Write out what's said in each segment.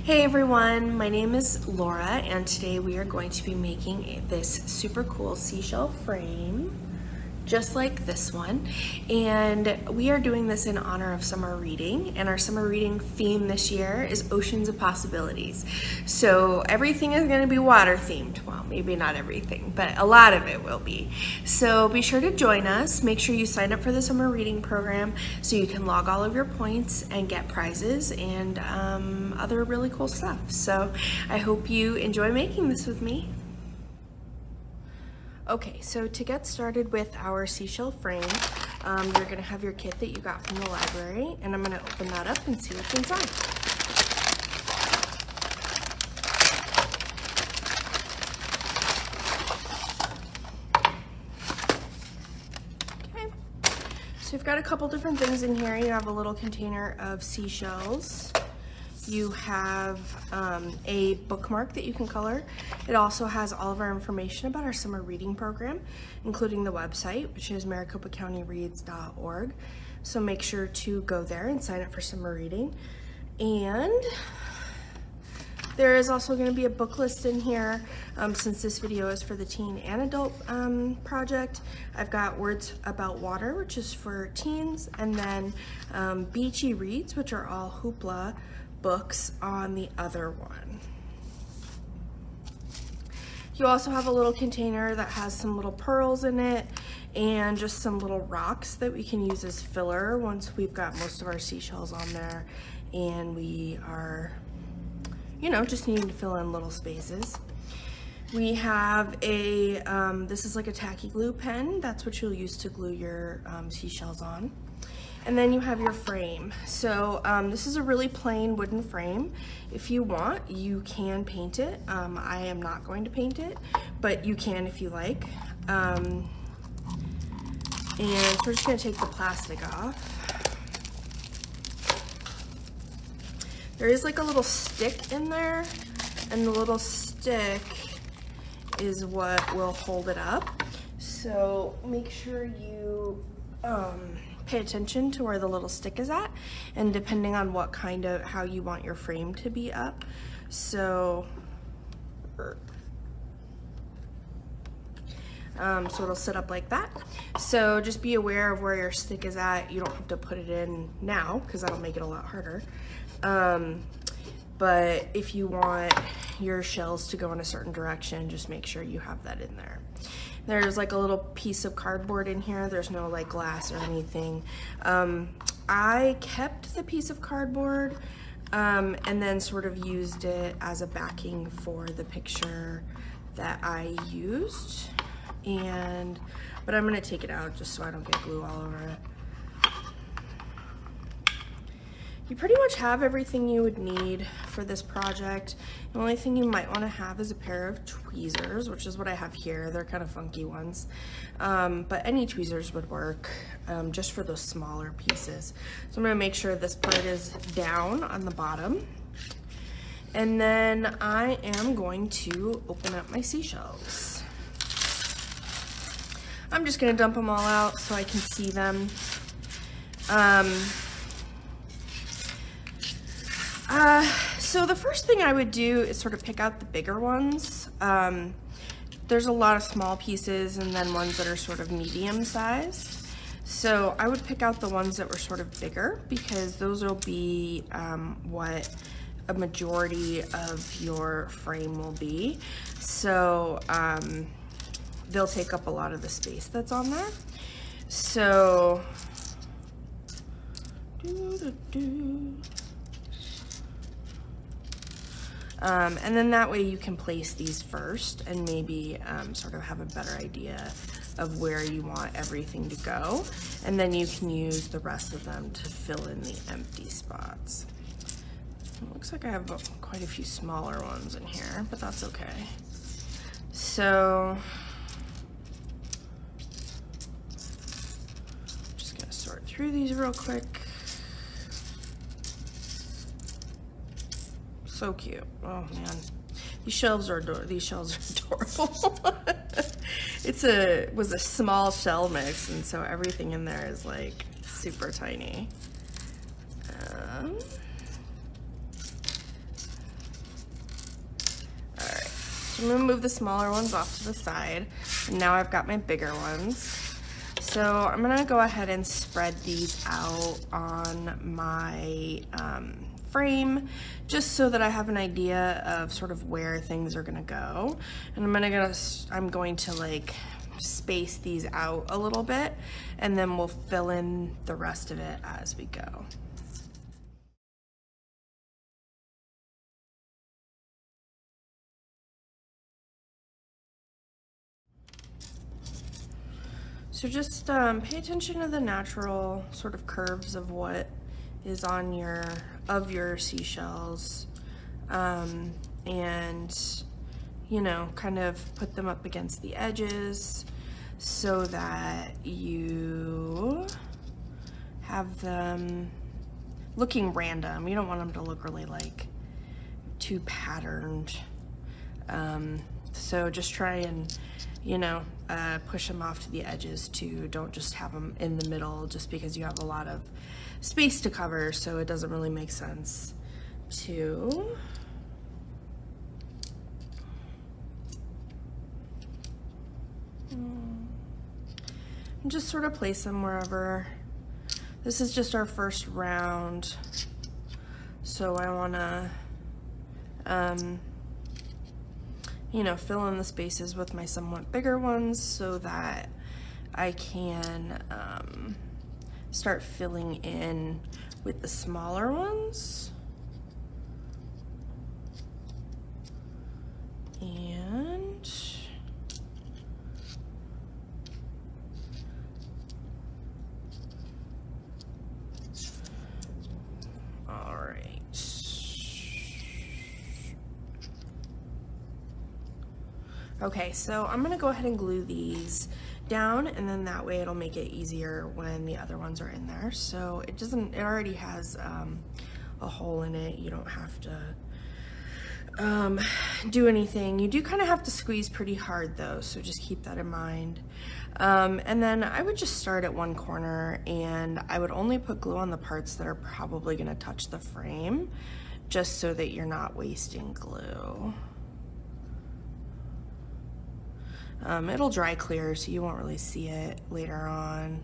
Hey everyone, my name is Laura and today we are going to be making this super cool seashell frame just like this one, and we are doing this in honor of summer reading, and our summer reading theme this year is Oceans of Possibilities. So everything is going to be water themed. Well, maybe not everything, but a lot of it will be. So be sure to join us. Make sure you sign up for the summer reading program so you can log all of your points and get prizes and other really cool stuff. So I hope you enjoy making this with me. Okay, so to get started with our seashell frame, you're going to have your kit that you got from the library, and I'm going to open that up and see what's inside. Okay, so you've got a couple different things in here. You have a little container of seashells. You have a bookmark that you can color. It also has all of our information about our summer reading program, including the website, which is maricopacountyreads.org. So make sure to go there and sign up for summer reading. And there is also going to be a book list in here. Since this video is for the teen and adult project, I've got Words About Water, which is for teens, and then Beachy Reads, which are all hoopla books on the other one. You also have a little container that has some little pearls in it and just some little rocks that we can use as filler once we've got most of our seashells on there and we are, just needing to fill in little spaces. We have a, this is like a tacky glue pen. That's what you'll use to glue your seashells on. And then you have your frame. So this is a really plain wooden frame. If you want, you can paint it. I am not going to paint it, but you can if you like. And so we're just gonna take the plastic off. There is like a little stick in there, and the little stick is what will hold it up. So make sure you pay attention to where the little stick is at, and depending on what how you want your frame to be up. So it'll sit up like that. So just be aware of where your stick is at. You don't have to put it in now because that'll make it a lot harder. But if you want your shells to go in a certain direction, just make sure you have that in there. There's like a little piece of cardboard in here. There's no like glass or anything. I kept the piece of cardboard and then sort of used it as a backing for the picture that I used. But I'm gonna take it out just so I don't get glue all over it. You pretty much have everything you would need for this project. The only thing you might want to have is a pair of tweezers, which is what I have here. They're kind of funky ones, but any tweezers would work just for those smaller pieces. So I'm going to make sure this part is down on the bottom, and then I am going to open up my seashells. I'm just going to dump them all out so I can see them. So the first thing I would do is sort of pick out the bigger ones. There's a lot of small pieces and then ones that are sort of medium sized. So I would pick out the ones that were sort of bigger because those will be what a majority of your frame will be. So they'll take up a lot of the space that's on there. So and then that way you can place these first and maybe sort of have a better idea of where you want everything to go. And then you can use the rest of them to fill in the empty spots. It looks like I have quite a few smaller ones in here, but that's okay. So I'm just gonna sort through these real quick. So cute. Oh man, these shells are adorable. It was a small shell mix, and so everything in there is like super tiny. So I'm gonna move the smaller ones off to the side. And now I've got my bigger ones. So I'm gonna go ahead and spread these out on my frame, just so that I have an idea of sort of where things are gonna go. And I'm going to like space these out a little bit, and then we'll fill in the rest of it as we go. So just pay attention to the natural sort of curves of what is on your seashells, and you know, kind of put them up against the edges so that you have them looking random. You don't want them to look really like too patterned. So just try and, you know, push them off to the edges too. Don't just have them in the middle just because you have a lot of space to cover, so it doesn't really make sense to just sort of place them wherever. This is just our first round, so I want to you know, fill in the spaces with my somewhat bigger ones so that I can start filling in with the smaller ones. And all right. Okay, so I'm gonna go ahead and glue these down, and then that way it'll make it easier when the other ones are in there. So it already has a hole in it. You don't have to do anything. You do kind of have to squeeze pretty hard though, so just keep that in mind. And then I would just start at one corner, and I would only put glue on the parts that are probably gonna touch the frame, just so that you're not wasting glue. It'll dry clear, so you won't really see it later on.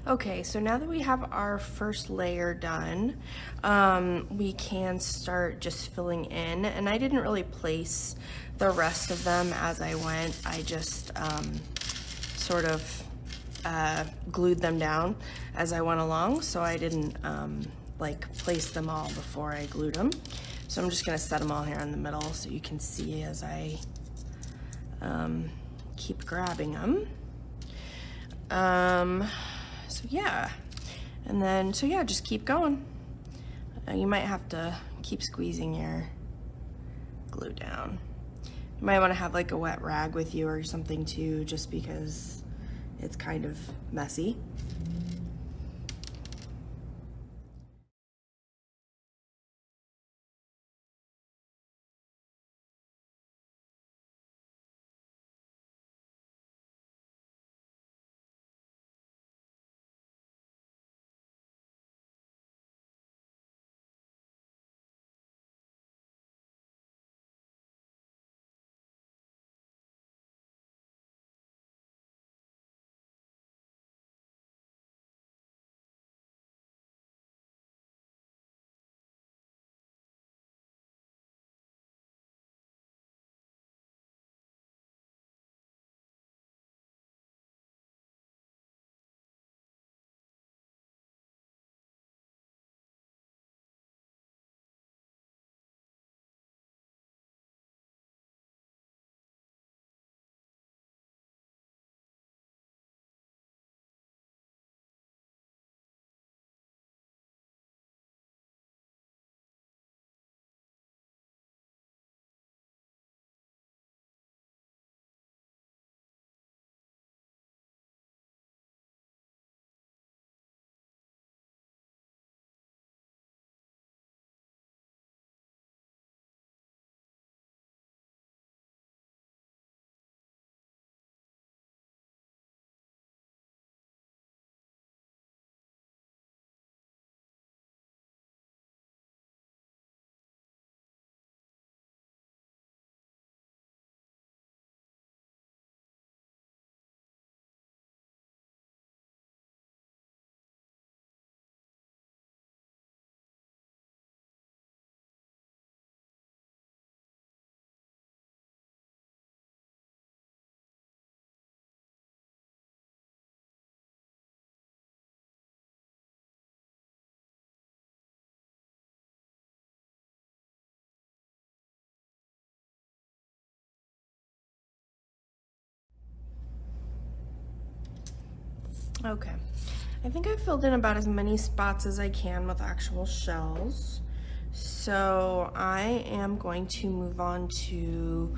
Okay, so now that we have our first layer done, we can start just filling in. And I didn't really place the rest of them as I went. I just sort of glued them down as I went along, so I didn't like place them all before I glued them. So I'm just gonna set them all here in the middle so you can see as I keep grabbing them. So yeah, and then, so yeah, just keep going. You might have to keep squeezing your glue down. You might want to have like a wet rag with you or something too, just because it's kind of messy. Okay, I think I've filled in about as many spots as I can with actual shells. So I am going to move on to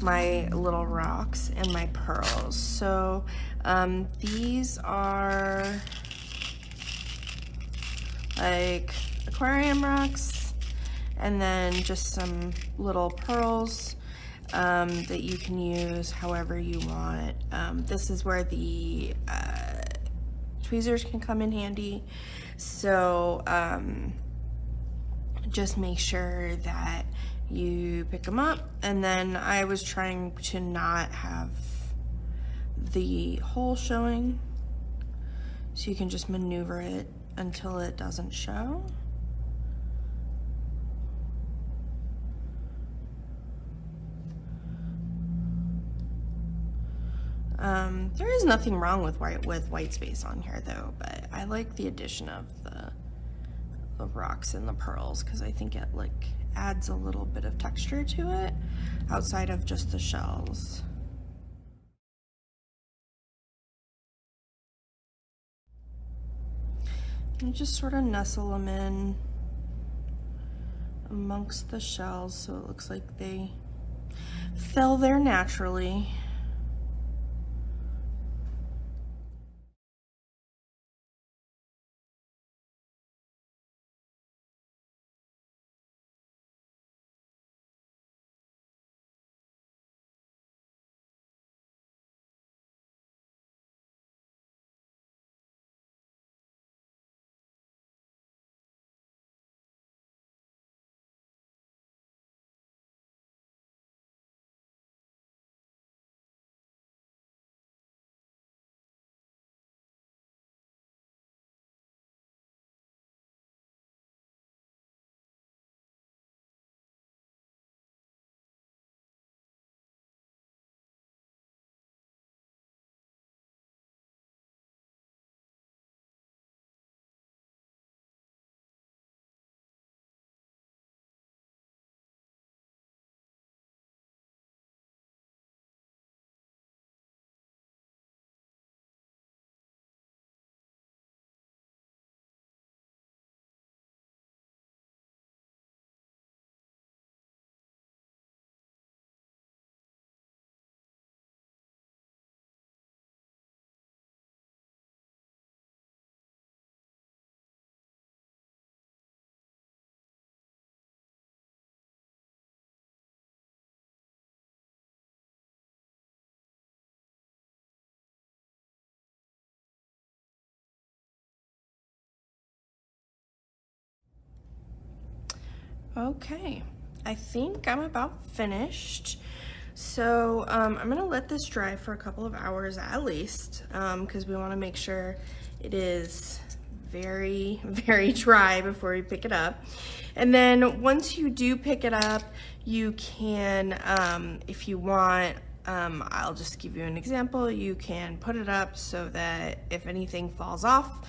my little rocks and my pearls. So these are like aquarium rocks, and then just some little pearls that you can use however you want. This is where the tweezers can come in handy. So just make sure that you pick them up. And then I was trying to not have the hole showing, so you can just maneuver it until it doesn't show. There is nothing wrong with white space on here though, but I like the addition of the rocks and the pearls because I think it like adds a little bit of texture to it outside of just the shells. And just sort of nestle them in amongst the shells so it looks like they fell there naturally. Okay, I think I'm about finished. So I'm gonna let this dry for a couple of hours at least, because we wanna make sure it is very, very dry before we pick it up. And then once you do pick it up, you can, if you want, I'll just give you an example. You can put it up so that if anything falls off,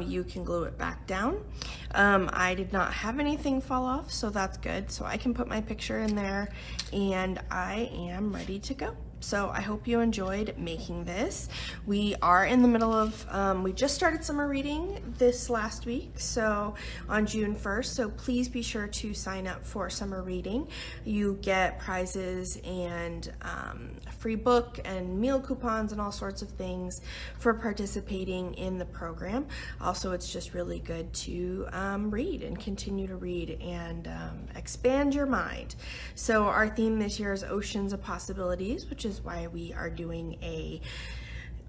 you can glue it back down. I did not have anything fall off, so that's good. So I can put my picture in there and I am ready to go. So I hope you enjoyed making this. We are in the middle of, we just started summer reading this last week, so on June 1st, so please be sure to sign up for summer reading. You get prizes and a free book and meal coupons and all sorts of things for participating in the program. Also, it's just really good to read and continue to read and expand your mind. So our theme this year is Oceans of Possibilities, which is why we are doing a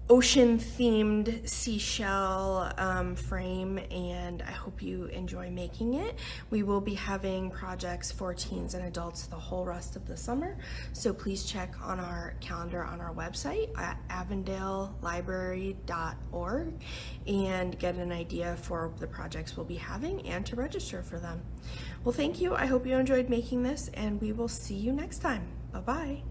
ocean themed seashell frame, and I hope you enjoy making it. We will be having projects for teens and adults the whole rest of the summer, so please check on our calendar on our website at avondalelibrary.org and get an idea for the projects we'll be having and to register for them. Well, thank you. I hope you enjoyed making this, and we will see you next time. Bye-bye.